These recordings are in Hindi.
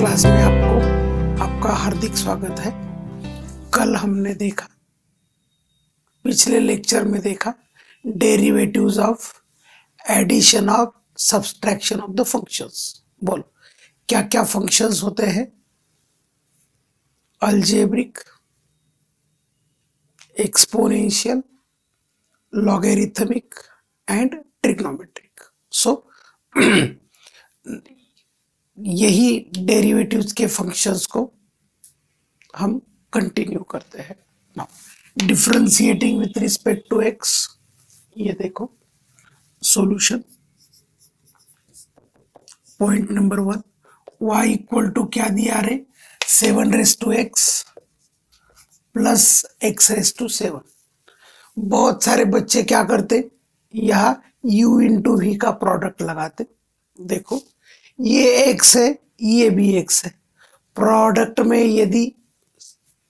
क्लास में आपका हार्दिक स्वागत है। कल हमने देखा, पिछले लेक्चर में देखा derivatives of addition of subtraction of the functions. बोलो क्या क्या फंक्शंस होते हैं? Algebraic, exponential, logarithmic and trigonometric. So यही डेरिवेटिव्स के फंक्शंस को हम कंटिन्यू करते हैं। Now differentiating with respect to X, ये देखो solution. Point number 1, y equal to क्या दिया रे? 7x plus x⁻⁷। बहुत सारे बच्चे क्या करते, यहाँ u इंटू v का प्रोडक्ट लगाते। देखो ये x है, ये भी x है। प्रोडक्ट में यदि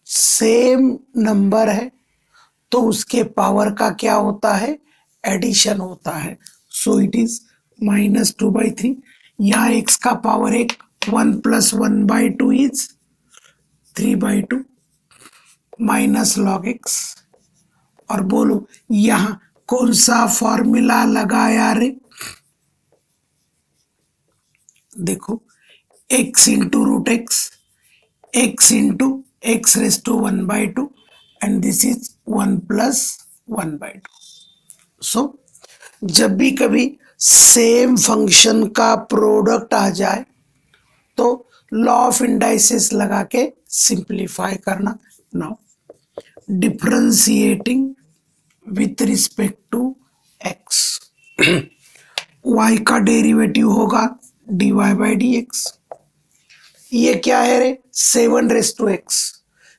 सेम नंबर है तो उसके पावर का क्या होता है? एडिशन होता है। So it is -2/3। यहाँ x का power 1 + 1/2 is 3/2 minus log x। और बोलो यहाँ कौन सा फॉर्मूला लगाया रे? देखो x into √x, x into x⁻⁴ and this is 1 + 1/2। So जब भी कभी सेम फंक्शन का प्रोडक्ट आ जाए तो लॉ ऑफ इंडाइसिस लगा के सिंप्लीफाई करना। Now differentiating with respect to x, y का डेरिवेटिव होगा dy/dx। ये क्या है रे? 7x।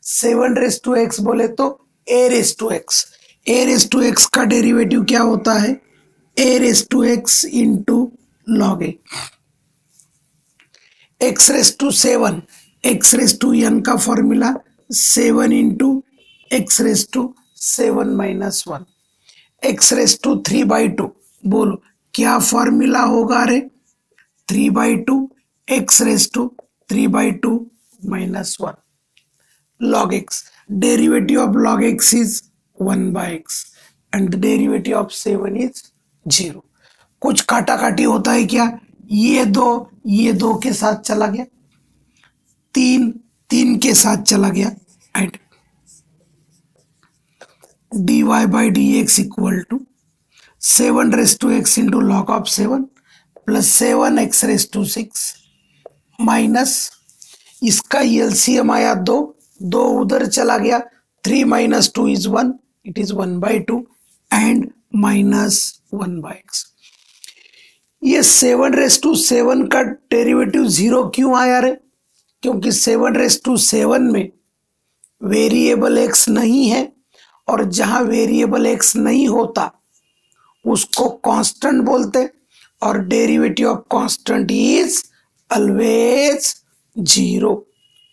7x बोले तो a⁻x। a⁻x का डेरिवेटिव क्या होता है? a⁻x into log a। x⁻⁷, x⁻n का फॉर्मूला 7 इंटू x⁻⁷-1। x⁻3/2 बोलो क्या फॉर्मूला होगा रे? 3/2 x⁻3/2 - 1 log x। Derivative of log x is 1/x and the derivative of 7 is 0। कुछ काटा काटी होता है क्या? ये दो के साथ चला गया, 3 के साथ चला गया and dy/dx equal to 7x into log of 7 plus 7x⁻⁶ minus इसका एलसीएम आया 2 उधर चला गया, 3 - 2 is 1, it is 1/2 and -1/x। ये 7x का डेरिवेटिव 0 क्यों आया रे? क्योंकि 7x में वेरिएबल x नहीं है, और जहां वेरिएबल x नहीं होता उसको कांस्टेंट बोलते, और derivative of constant is always 0।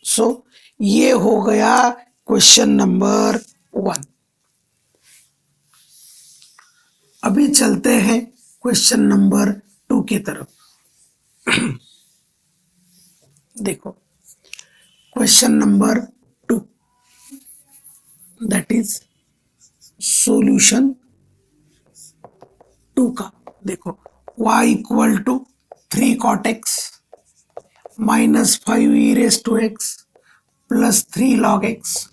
सो ये हो गया क्वेश्चन नंबर 1। अभी चलते हैं क्वेश्चन नंबर 2 की तरफ। देखो question number 2, that is solution 2 का। देखो y equal to 3 cot x minus 5 e⁻x plus 3 log x।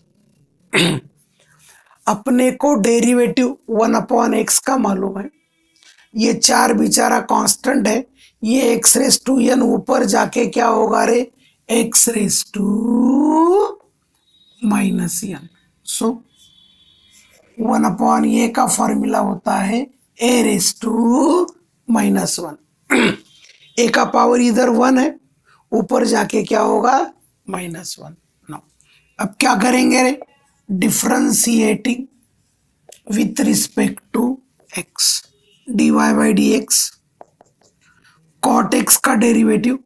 अपने को डेरिवेटिव 1/x का मालूम है, ये 4 बेचारा कांस्टेंट है, ये x⁻n ऊपर जाके क्या होगा रे? x⁻⁻n। सो 1/a का फॉर्मूला होता है a⁻⁻1। a का पावर इधर 1 है, ऊपर जाके क्या होगा? -1। नाउ अब क्या करेंगे रे? Differentiating with respect to x, dy/dx। cot x का डेरिवेटिव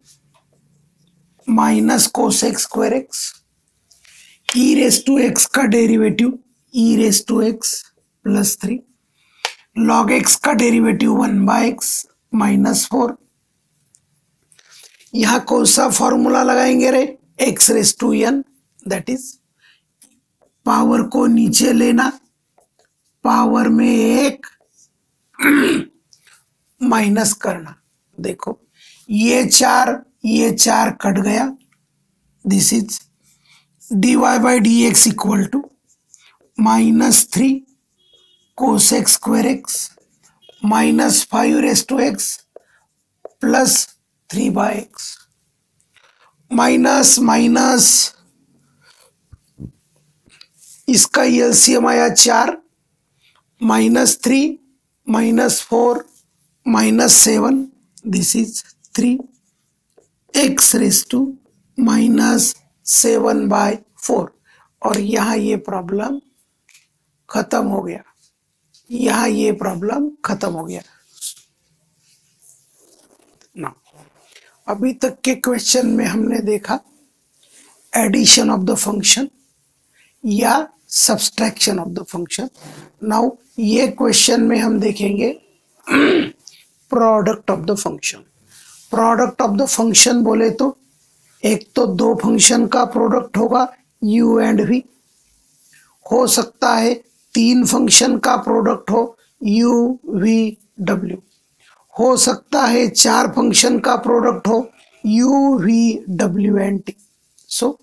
माइनस cos⁡x²x, e⁻x का derivative e⁻x plus 3, log x का डेरिवेटिव 1/x -4। यहां कौन सा फॉर्मूला लगाएंगे रे, X raise to N, that is power को नीचे लेना, पावर में एक माइनस करना। देखो ये चार कट गया, this is dy by d x equal to -3 cosec square x -5 raise to x plus 3/x, minus minus इसका एलसीएम आया 4, -3 -4 -7, this is 3 x raise to -7/4। और यहाँ ये प्रॉब्लम खत्म हो गया, यहाँ ये प्रॉब्लम खत्म हो गया ना। अभी तक के क्वेश्चन में हमने देखा एडिशन ऑफ द फंक्शन या subtraction of the function. Now ये क्वेश्चन में हम देखेंगे product of the function. Product of the function बोले तो एक तो दो फंक्शन का प्रोडक्ट होगा u एंड v, हो सकता है तीन फंक्शन का प्रोडक्ट हो u v w, हो सकता है चार फंक्शन का प्रोडक्ट हो u v w and t। So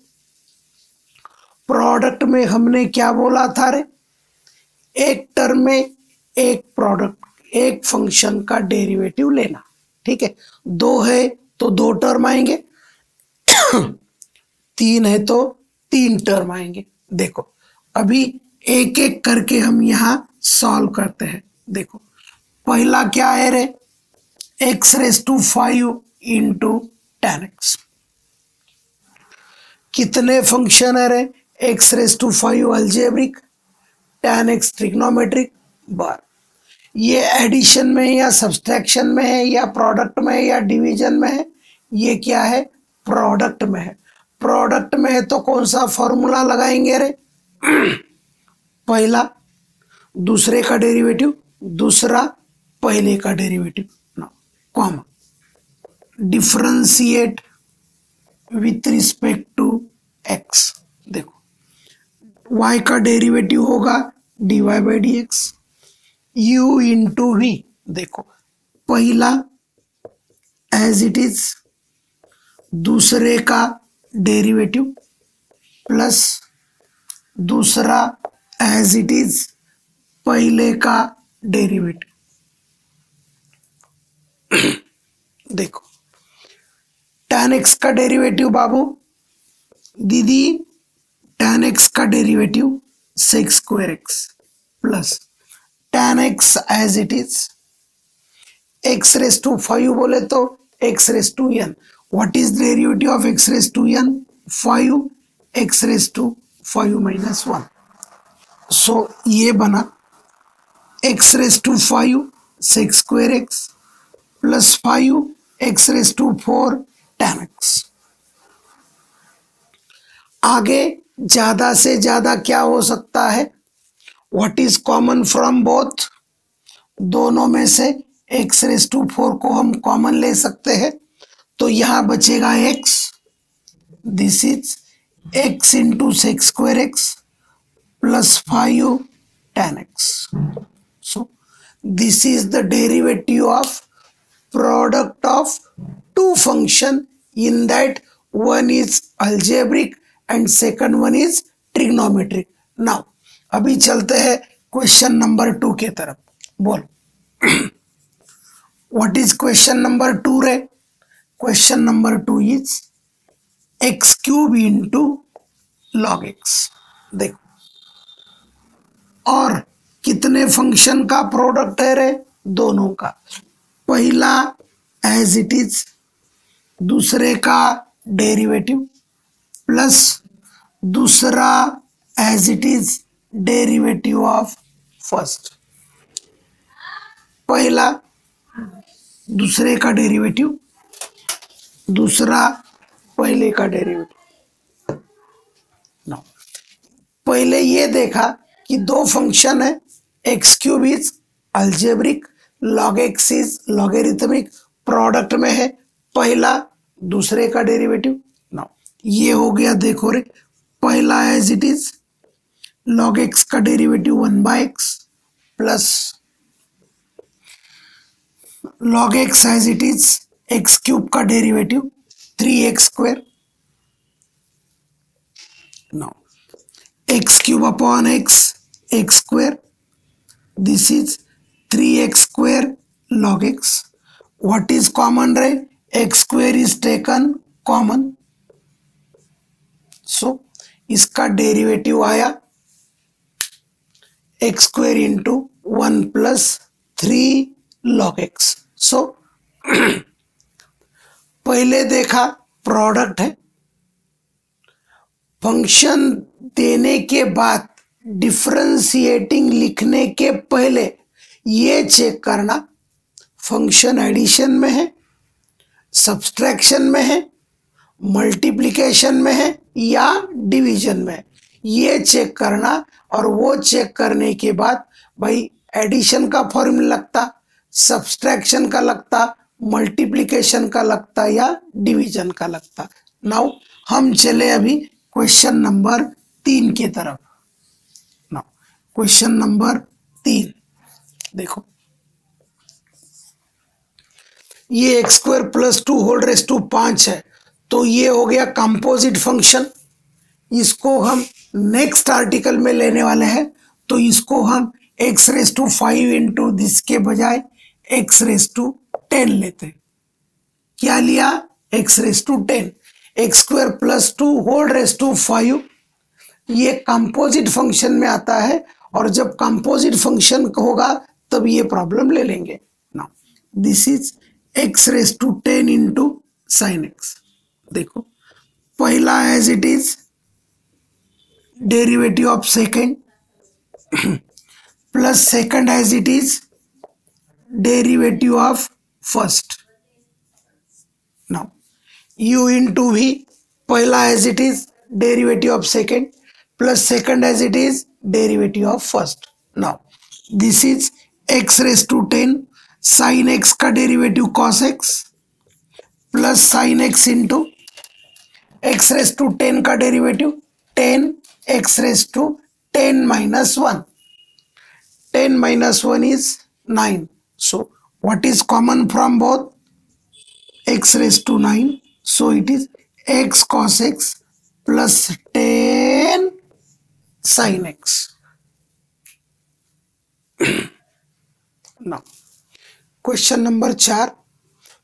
product में हमने क्या बोला था रे, एक टर्म में एक प्रोडक्ट एक फंक्शन का डेरिवेटिव लेना, ठीक है। दो है तो दो टर्म आएंगे, तीन है तो तीन टर्म आएंगे। देखो अभी एक एक करके हम यहां सॉल्व करते हैं। देखो पहला क्या है रे, x raise to 5 into ten X. कितने फंक्शन है रे, x raise to 5 algebraic, ten X trigonometric बार। ये एडिशन में है या सब्सट्रैक्शन में है या प्रोडक्ट में है या डिवीजन में है, ये क्या है, प्रोडक्ट में है। प्रोडक्ट में है तो कौन सा फॉर्मूला लगाएंगे रे, पहला दूसरे का डेरिवेटिव, दूसरा पहले का डेरिवेटिव, ना comma differentiate with respect to x. देखो y का डेरिवेटिव होगा dy by d x, u into v. देखो पहला एज इट इज, दूसरे का डेरिवेटिव प्लस दूसरा एज इट इज पहले का डेरिवेटिव। देखो tan x का डेरिवेटिव बाबू, दीदी tan x का derivative sec square x plus tan x as it is, x raise to 5 बोले तो x raise to n। What is derivative of x raise to n, 5 x raise to 5 minus 1। So ये बना x raise to 5 sec square x plus 5 x raise to 4 tan x। आगे ज्यादा से ज्यादा क्या हो सकता है, what is common from both, दोनों में से x रेस टू 4 को हम कॉमन ले सकते हैं, तो यहां बचेगा x, this is x into sec square x plus 5 tan x। So this is the derivative of product of two function in that one is algebraic and second one is trigonometric. Now अभी चलते हैं क्वेश्चन नंबर 2 के तरफ। बोल व्हाट इज क्वेश्चन नंबर 2 रे, question number 2 is x cube into log x. देखो और कितने फंक्शन का प्रोडक्ट है रे, दोनों का। पहला एज इट इज, दूसरे का डेरिवेटिव प्लस दूसरा as it is derivative of first. पहला दूसरे का डेरिवेटिव, दूसरा पहले का डेरिवेटिव। नो पहले ये देखा कि दो फंक्शन है, x cube is algebraic, log x is logarithmic, product में है पहला दूसरे का डेरिवेटिव। नाउ ये हो गया, देखो रे, पहला as it is log x का derivative 1/x plus log x as it is x cube का derivative 3x²। Now x cube upon x², this is 3x² log x। What is common रे? x² इज टेकन कॉमन, सो इसका डेरिवेटिव आया x² into 1 plus 3 log x। सो पहले देखा प्रोडक्ट है, फंक्शन देने के बाद डिफरेंशिएटिंग लिखने के पहले ये चेक करना फंक्शन एडिशन में है, सब्सट्रैक्शन में है, मल्टीप्लिकेशन में है या डिवीजन में है, ये चेक करना। और वो चेक करने के बाद भाई एडिशन का फॉर्मूला लगता, सब्सट्रैक्शन का लगता, मल्टीप्लिकेशन का लगता या डिवीजन का लगता। नाउ हम चले अभी क्वेश्चन नंबर 3 की तरफ। नाउ क्वेश्चन नंबर 3 देखो, ये x² plus 2 whole raise to 5 है, तो ये हो गया कंपोजिट फंक्शन। इसको हम नेक्स्ट आर्टिकल में लेने वाले हैं, तो इसको हम x⁵ इंटू दिस के बजाय x⁻10 लेते हैं। क्या लिया? x⁻10। x² plus 2 whole raise to 5 ये कंपोजिट फंक्शन में आता है, और जब कंपोजिट फंक्शन होगा तब ये प्रॉब्लम ले लेंगे। Now this is x⁻10 into sine x। देखो पहला as it is derivative of second plus second as it is derivative of first. Now u into v, पहला as it is derivative of second plus second as it is derivative of first. Now this is x⁻10 sine x का derivative cos x plus sine x into x⁻10 का derivative 10 x⁻10 minus 1. 10 minus 1 is 9. So what is common from both? x⁻9. So it is x cos x plus 10 sin x. Now question number 4.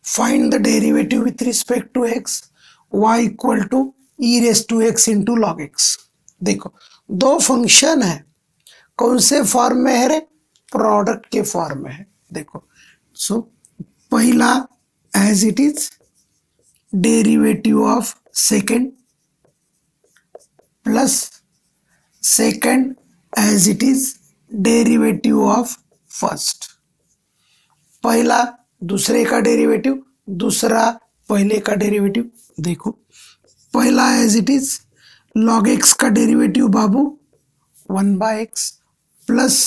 Find the derivative with respect to x. y equal to e⁻x into log x. देखो दो फंक्शन है, कौन से फॉर्म में है रे? प्रोडक्ट के फॉर्म में है। देखो सो पहला as it is derivative of second plus second as it is derivative of first. पहला दूसरे का डेरिवेटिव, दूसरा पहले का डेरिवेटिव। देखो पहला as it is log x का डेरिवेटिव बाबू 1/x plus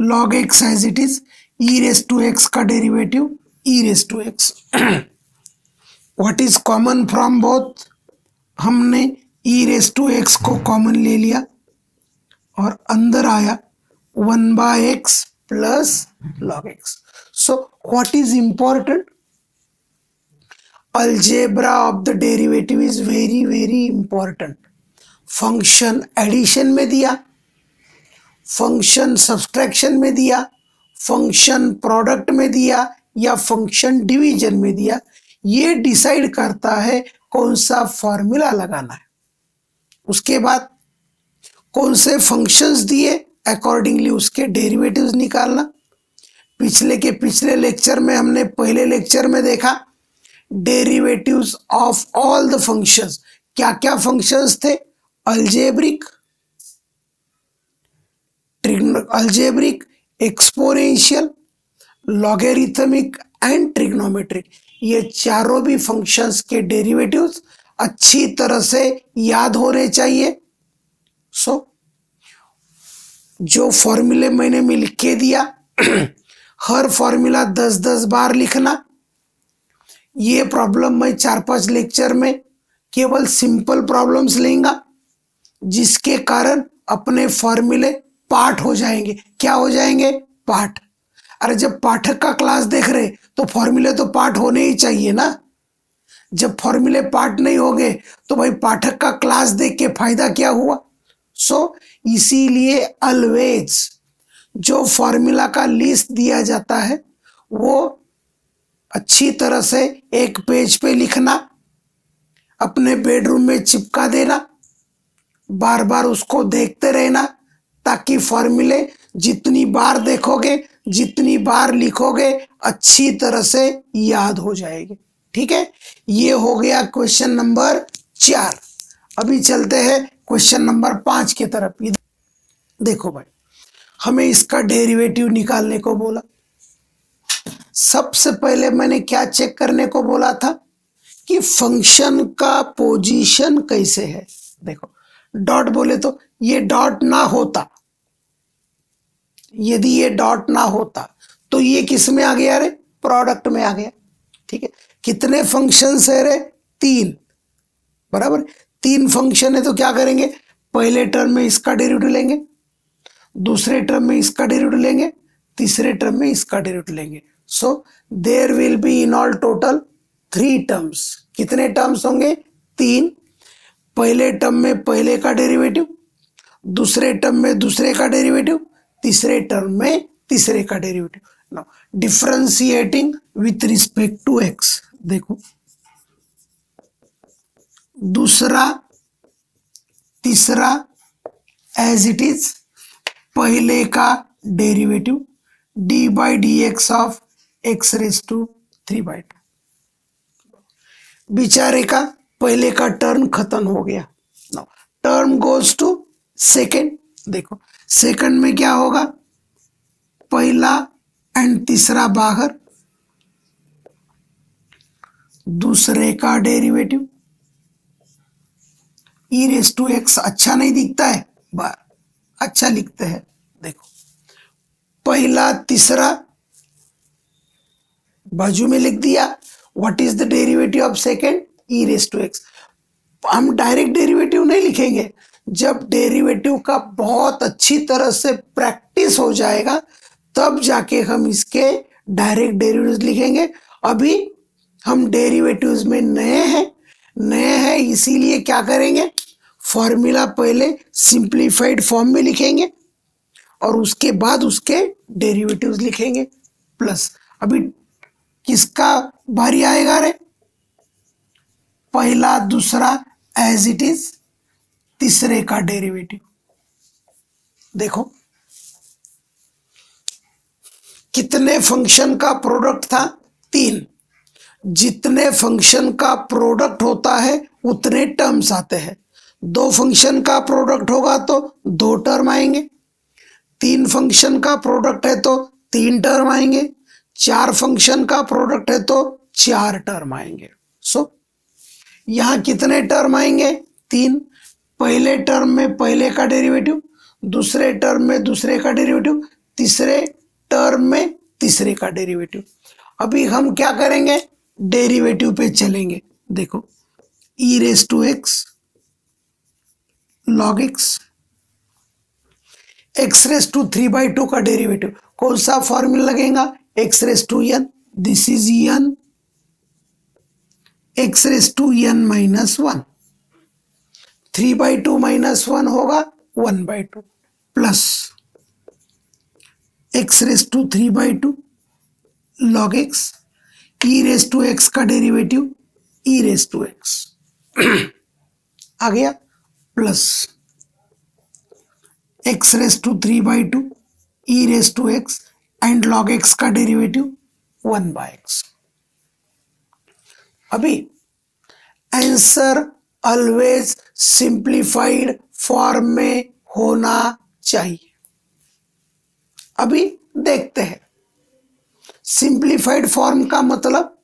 log x as it is e⁻x का derivative e⁻x। What is common from both? हमने e⁻x को कॉमन ले लिया और अंदर आया 1/x plus log x। So what is important? Algebra of the derivative is very very important. Function addition में दिया, फंक्शन सब्सट्रैक्शन में दिया, फंक्शन प्रोडक्ट में दिया या फंक्शन डिवीजन में दिया, ये डिसाइड करता है कौन सा फॉर्मूला लगाना है। उसके बाद कौन से फंक्शंस दिए अकॉर्डिंगली उसके डेरिवेटिव्स निकालना। पिछले लेक्चर में हमने पहले लेक्चर में देखा derivatives of all the functions. क्या क्या फंक्शंस थे? Algebraic, algebraic, exponential, logarithmic and trigonometric. ये चारों भी फंक्शंस के डेरिवेटिव्स अच्छी तरह से याद होने चाहिए। सो जो फॉर्मूले मैंने मिल के दिया हर फॉर्मूला 10-10 बार लिखना। ये प्रॉब्लम मैं 4-5 लेक्चर में केवल सिंपल प्रॉब्लम्स लेंगा, जिसके कारण अपने फॉर्मूले पाठ हो जाएंगे। क्या हो जाएंगे? पाठ। अरे जब पाठक का क्लास देख रहे तो फॉर्मूले तो पाठ होने ही चाहिए ना। जब फॉर्मूले पाठ नहीं होंगे तो भाई पाठक का क्लास देख के फायदा क्या हुआ? इसीलिए ऑलवेज जो फॉर्मूला का लिस्ट दिया जाता है वो अच्छी तरह से एक पेज पे लिखना, अपने बेडरूम में चिपका देना, बार बार उसको देखते रहना, ताकि फॉर्मूले जितनी बार देखोगे, जितनी बार लिखोगे, अच्छी तरह से याद हो जाएगी। ठीक है, ये हो गया क्वेश्चन नंबर 4। अभी चलते हैं क्वेश्चन नंबर 5 की तरफ। देखो भाई, हमें इसका डेरिवेटिव निकालने को बोला। सबसे पहले मैंने क्या चेक करने को बोला था कि फंक्शन का पोजीशन कैसे है। देखो डॉट बोले तो ये डॉट ना होता, यदि ये डॉट ना होता तो ये किस में आ गया रे? प्रोडक्ट में आ गया। ठीक है, कितने फंक्शन है रे? 3। बराबर, 3 फंक्शन है तो क्या करेंगे? पहले टर्म में इसका डेरिवेटिव लेंगे, दूसरे टर्म में इसका डेरिवेटिव लेंगे, तीसरे टर्म में इसका डेरिवेटिव लेंगे। So there will be in all total 3 terms. कितने टर्म्स होंगे? 3। पहले टर्म में पहले का डेरिवेटिव, दूसरे टर्म में दूसरे का डेरिवेटिव, तीसरे टर्म में तीसरे का derivative. Now differentiating with respect to x. देखो दूसरा तीसरा एज इट इज, पहले का derivative d by d x of x raise to 3/2। बेचारे का पहले का टर्म खत्म हो गया। Now term goes to second. देखो सेकंड में क्या होगा? पहला एंड तीसरा बाहर, दूसरे का derivative E raise to x. अच्छा नहीं दिखता है? अच्छा लिखते हैं। देखो पहला तीसरा बाजू में लिख दिया। What is the derivative of second? E raise to x. हम डायरेक्ट डेरिवेटिव नहीं लिखेंगे, जब डेरिवेटिव का बहुत अच्छी तरह से प्रैक्टिस हो जाएगा तब जाके हम इसके डायरेक्ट डेरिवेटिव्स लिखेंगे। अभी हम डेरिवेटिव्स में नए हैं इसीलिए क्या करेंगे? फॉर्मूला पहले सिंप्लीफाइड फॉर्म में लिखेंगे और उसके बाद उसके डेरिवेटिव्स लिखेंगे। प्लस अभी किसका बारी आएगा रे? पहला दूसरा एज इट इज, तीसरे का डेरिवेटिव। देखो कितने फंक्शन का प्रोडक्ट था? 3। जितने फंक्शन का प्रोडक्ट होता है उतने टर्म्स आते हैं। 2 फंक्शन का प्रोडक्ट होगा तो 2 टर्म आएंगे, 3 फंक्शन का प्रोडक्ट है तो 3 टर्म आएंगे, 4 फंक्शन का प्रोडक्ट है तो 4 टर्म आएंगे। सो यहां कितने टर्म आएंगे? 3। पहले टर्म में पहले का डेरिवेटिव, दूसरे टर्म में दूसरे का डेरिवेटिव, तीसरे टर्म में तीसरे का डेरिवेटिव। अभी हम क्या करेंगे? डेरिवेटिव पे चलेंगे। देखो E raise to X log X, x raise to 3/2 का डेरिवेटिव। कौन सा फॉर्मूला लगेगा? X raise to N, this is N, X raise to N minus 1। 3/2 minus 1 होगा 1/2 plus x raise to 3/2 log x, E raise to X का derivative E raise to X आ गया, plus x raise to 3/2 E raise to X and log X का डेरिवेटिव 1/x। अभी आंसर ऑलवेज सिंप्लीफाइड फॉर्म में होना चाहिए। अभी देखते हैं सिंप्लीफाइड फॉर्म का मतलब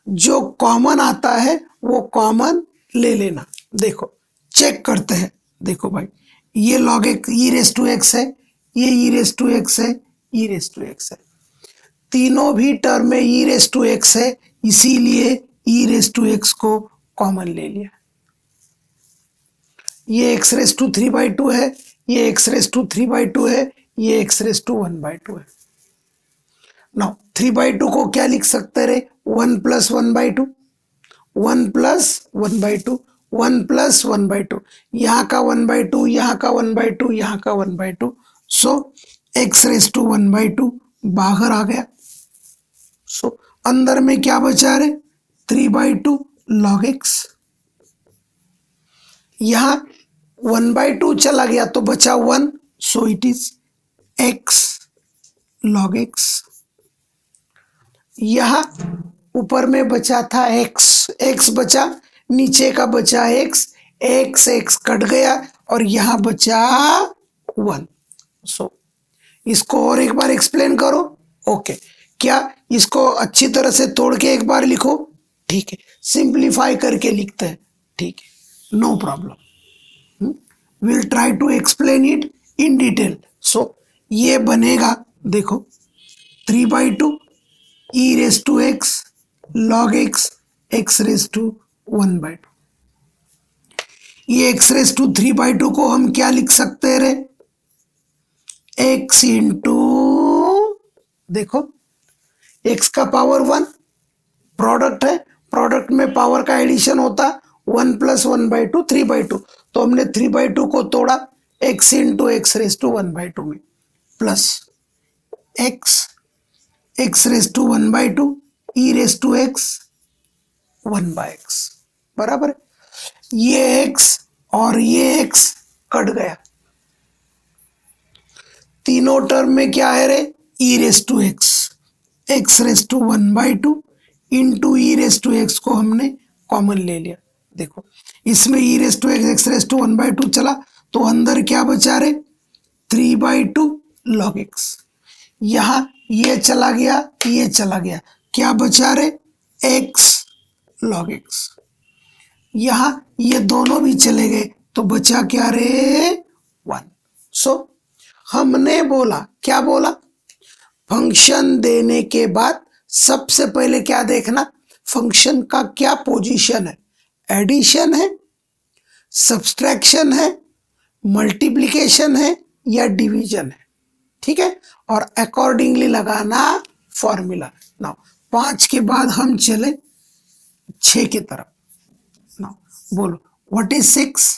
जो कॉमन आता है वो कॉमन ले लेना। देखो चेक करते हैं। देखो भाई ये log x E raise to x है, ये ई रेस टू एक्स है, ई रेस टू एक्स है, तीनों भी टर्म में ई रेस टू एक्स है, इसीलिए ई रेस टू एक्स को कॉमन ले लिया। ये एक्स रेस टू 3/2 है, ये एक्स रेस टू 3/2 है, ये एक्स रेस टू 1/2 है। नाउ 3/2 को क्या लिख सकते रे? 1 + 1/2, 1 + 1/2, 1 + 1/2, यहाँ का 1/2, यहाँ का 1/2, यहाँ का 1/2, सो एक्स रेस टू 1/2 बाहर आ गया। सो अंदर में क्या बचा रे? 3/2 log x। यहाँ 1/2 चला गया तो बचा 1, so it is x log x। यहाँ ऊपर में बचा था x बचा, नीचे का बचा x कट गया और यहाँ बचा 1। सो इसको और एक बार एक्सप्लेन करो। ओके, क्या इसको अच्छी तरह से तोड़ के एक बार लिखो? ठीक है, सिंप्लीफाई करके लिखते हैं, ठीक है, no problem. Will try to explain it in detail. So ये बनेगा, देखो 3/2 E raise to X log x X raise to 1/2। ये एक्स रेस टू 3/2 को हम क्या लिख सकते हैं रे? x इंटू, देखो x का पावर 1, प्रोडक्ट है, प्रोडक्ट में पावर का एडिशन होता 1 + 1/2 3/2, तो हमने 3/2 को तोड़ा x into x raise to 1/2 में, plus x raise to 1/2 e raise to x 1/x बराबर। ये x और ये x कट गया, तीनों टर्म में क्या है रे? E raise to x, x raise to 1/2 into e raise to x को हमने कॉमन ले लिया। देखो इसमें e raise to x x raise to 1/2 चला तो अंदर क्या बचा रे? 3/2 log x। यहाँ ये चला गया, ये चला गया, क्या बचा रे? x log x। यहाँ ये दोनों भी चले गए तो बचा क्या रे? 1। सो हमने बोला, क्या बोला? फंक्शन देने के बाद सबसे पहले क्या देखना? फंक्शन का क्या पोजीशन है, एडिशन है, सब्सट्रैक्शन है, मल्टीप्लिकेशन है या डिवीजन है, ठीक है, और अकॉर्डिंगली लगाना फॉर्मूला। नाउ 5 के बाद हम चले 6 की तरफ। नाउ बोलो व्हाट इज 6?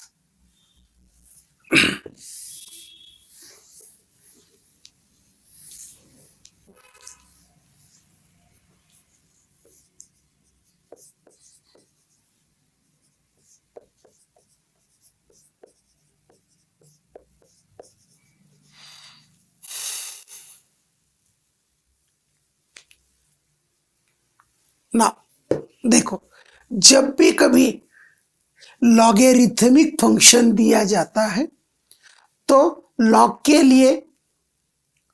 ना देखो, जब भी कभी लॉगेरिथमिक फंक्शन दिया जाता है तो लॉग के लिए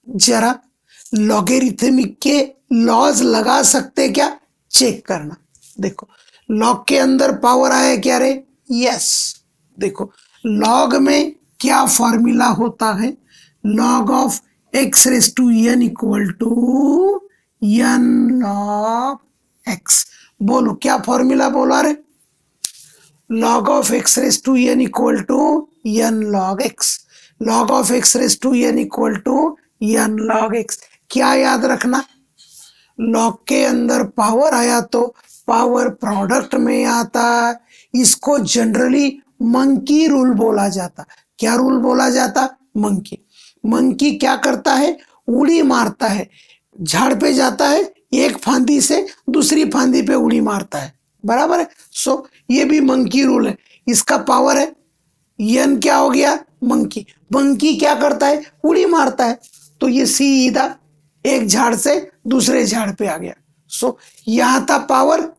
जरा लॉगेरिथमिक के लॉज लगा सकते क्या? चेक करना। देखो लॉग के अंदर पावर आया क्या रे? यस। देखो लॉग में क्या फॉर्मूला होता है? Log of x raise to n equal to n log x। बोलो क्या फॉर्मूला बोला रे? log of x raised to n equal to n log x। log of x raised to n equal to n log x। क्या याद रखना? log के अंदर पावर आया तो पावर प्रोडक्ट में आता, इसको जनरली मंकी रूल बोला जाता। क्या रूल बोला जाता? मंकी। मंकी क्या करता है? उड़ी मारता है, झाड़ पे जाता है, एक फांदी से दूसरी फांदी पे उड़ी मारता है, बराबर है। सो ये भी मंकी रूल है, इसका पावर है n, क्या हो गया? मंकी। मंकी क्या करता है? उड़ी मारता है, तो ये सीधा एक झाड़ से दूसरे झाड़ पे आ गया। सो यहां था पावर,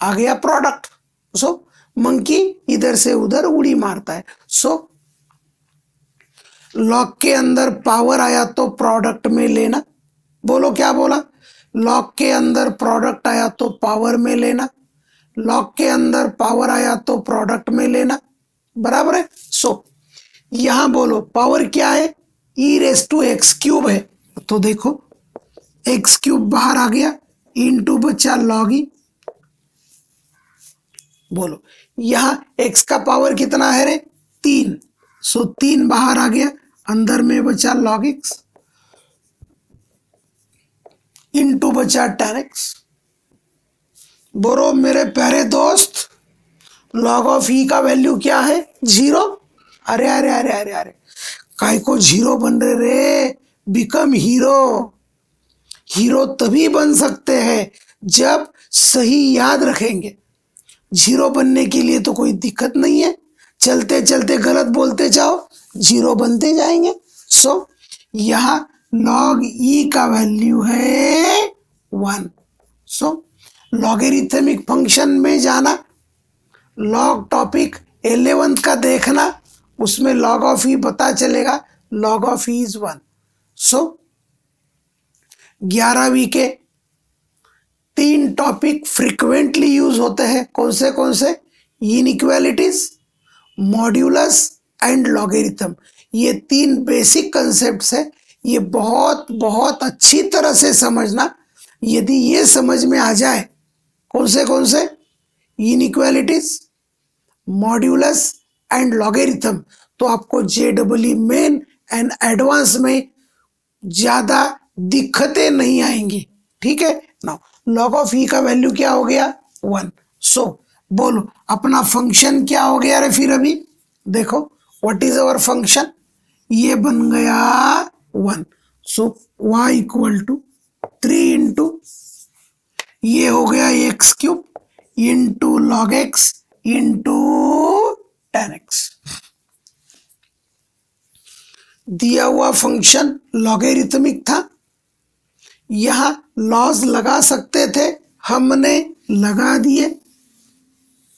आ गया प्रोडक्ट। सो मंकी इधर से उधर उड़ी मारता है। सो लॉग के अंदर पावर आया तो प्रोडक्ट में लेना। बोलो क्या बोला? लॉग के अंदर प्रोडक्ट आया तो पावर में लेना, लॉग के अंदर पावर आया तो प्रोडक्ट में लेना, बराबर है। सो यहां बोलो पावर क्या है? ई रेस टू एक्स क्यूब है, तो देखो एक्स क्यूब बाहर आ गया, इंटू बचा लॉग ई, बोलो यहां x का पावर कितना है रे 3, सो 3 बाहर आ गया, अंदर में बचा log x इंटू बचा tan x। बोलो मेरे प्यारे दोस्त log ऑफ e का वैल्यू क्या है 0। अरे अरे अरे अरे अरे काय को 0 बन रहे रे, बिकम हीरो। हीरो तभी बन सकते हैं जब सही याद रखेंगे। 0 बनने के लिए तो कोई दिक्कत नहीं है, चलते चलते गलत बोलते जाओ 0 बनते जाएंगे। सो यहां log e का वैल्यू है 1। सो लॉगरिथमिक फंक्शन में जाना, लॉग टॉपिक 11th का देखना, उसमें log ऑफ e पता चलेगा, log ऑफ e इज 1। सो 11वीं के 3 टॉपिक फ्रीक्वेंटली यूज होते हैं, कौन से इनइक्वालिटीज, मॉड्यूलस एंड लॉगरिथम। ये 3 बेसिक कंसेप्ट्स है, ये बहुत बहुत अच्छी तरह से समझना। यदि ये समझ में आ जाए कौन से इनइक्वालिटीज, मॉड्यूलस एंड लॉगरिथम, तो आपको JEE मेन एंड एडवांस में ज्यादा दिक्कतें नहीं आएंगी। ठीक है ना। log ऑफ e का वैल्यू क्या हो गया 1। सो बोलो अपना फंक्शन क्या हो गया रे फिर अभी देखो, व्हाट इज अवर फंक्शन, ये बन गया 1। सो y इक्वल टू 3 इंटू ये हो गया x³ into log x into tan x। दिया हुआ फंक्शन लॉगरिथमिक था, यहां लॉज लगा सकते थे, हमने लगा दिए।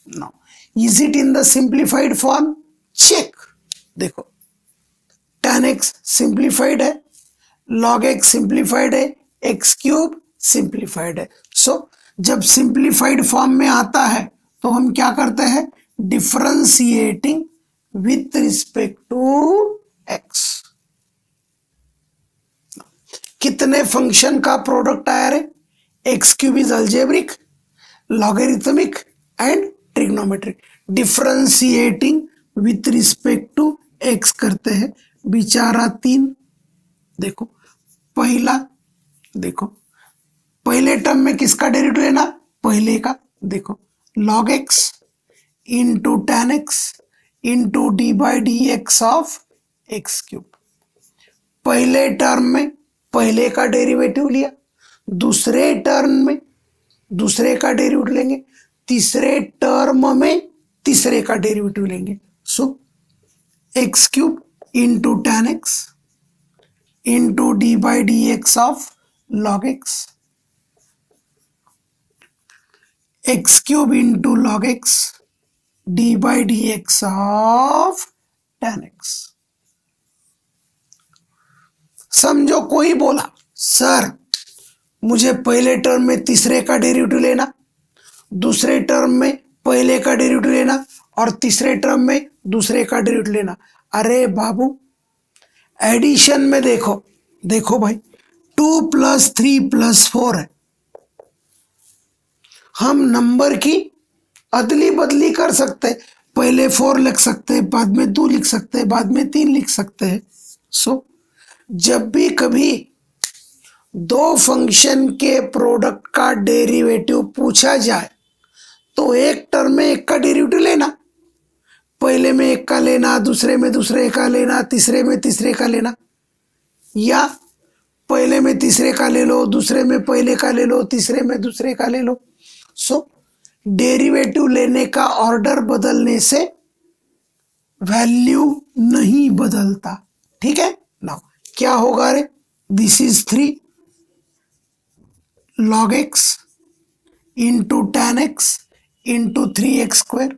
No, is it in the simplified form, check. देखो tan x सिंप्लीफाइड है, log x सिंप्लीफाइड है, x³ सिंप्लीफाइड है। सो जब सिंप्लीफाइड फॉर्म में आता है तो हम क्या करते हैं, differentiating with respect to x। कितने फंक्शन का प्रोडक्ट आया रे, x³ is algebraic, logarithmic and trigonometric. Differentiating with respect to x करते हैं, बेचारा 3। देखो पहला, देखो पहले टर्म में किसका डेरिवेटिव लेना, पहले का। देखो log x into tan x into d/dx of x³। पहले टर्म में पहले का डेरिवेटिव लिया, दूसरे टर्म में दूसरे का डेरिवेटिव लेंगे, तीसरे टर्म में तीसरे का डेरिवेटिव लेंगे। सो x³ into tan x into d/dx of log x, x³ into log x d/dx of tan x। समझो कोई बोला सर मुझे पहले टर्म में तीसरे का डेरिवेटिव लेना, दूसरे टर्म में पहले का डेरिवेटिव लेना और तीसरे टर्म में दूसरे का डेरिवेटिव लेना। अरे बाबू एडिशन में देखो, देखो भाई 2 + 3 + 4 है, हम नंबर की अदली बदली कर सकते हैं, पहले 4 लिख सकते हैं, बाद में 2 लिख सकते हैं, बाद में 3 लिख सकते हैं। सो जब भी कभी 2 फंक्शन के प्रोडक्ट का डेरिवेटिव पूछा जाए तो एक टर्म में एक का डेरिवेटिव लेना, पहले में एक का लेना, दूसरे में दूसरे का लेना, तीसरे में तीसरे का लेना, या पहले में तीसरे का ले लो, दूसरे में पहले का ले लो, तीसरे में दूसरे का ले लो। सो डेरिवेटिव लेने का ऑर्डर बदलने से वैल्यू नहीं बदलता। ठीक है। नाउ क्या होगा रे, this is 3 log x into tan x into 3x²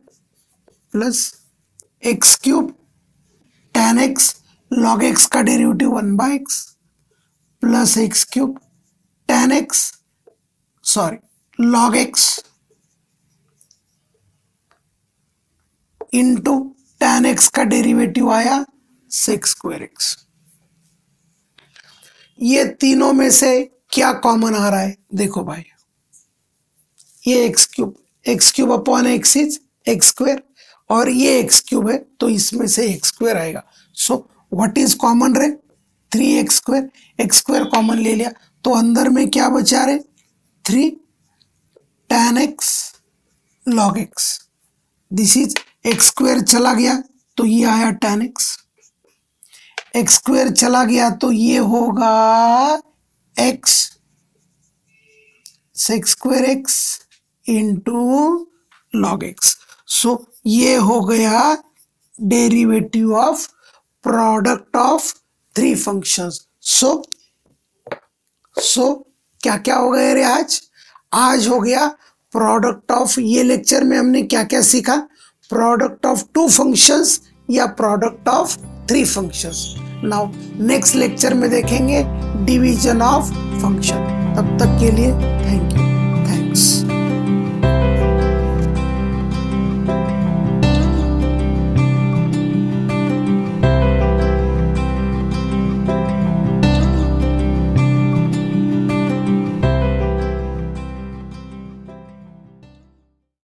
plus x³ tan x log x का derivative 1/x plus x³ tan x log x into tan x का डेरिवेटिव आया sec² x। ये तीनों में से क्या कॉमन आ रहा है, देखो भाई ये x³ upon x is x square और ये एक्स क्यूब है तो इसमें से एक्स स्क्वायर आएगा। सो व्हाट इज कॉमन रे? 3x square, x square common ले लिया तो अंदर में क्या बचा रे? 3 tan x log x। This is x square चला गया तो ये आया tan x, एक्स स्क्वायर चला गया तो ये होगा x sec square x into log x। So ये हो गया derivative of product of 3 functions. So क्या क्या हो गया रे आज हो गया प्रोडक्ट ऑफ, ये लेक्चर में हमने क्या क्या सीखा? प्रोडक्ट ऑफ 2 फंक्शंस या product of 3 functions. Now next lecture में देखेंगे डिवीजन ऑफ फंक्शन। तब तक के लिए थैंक यू।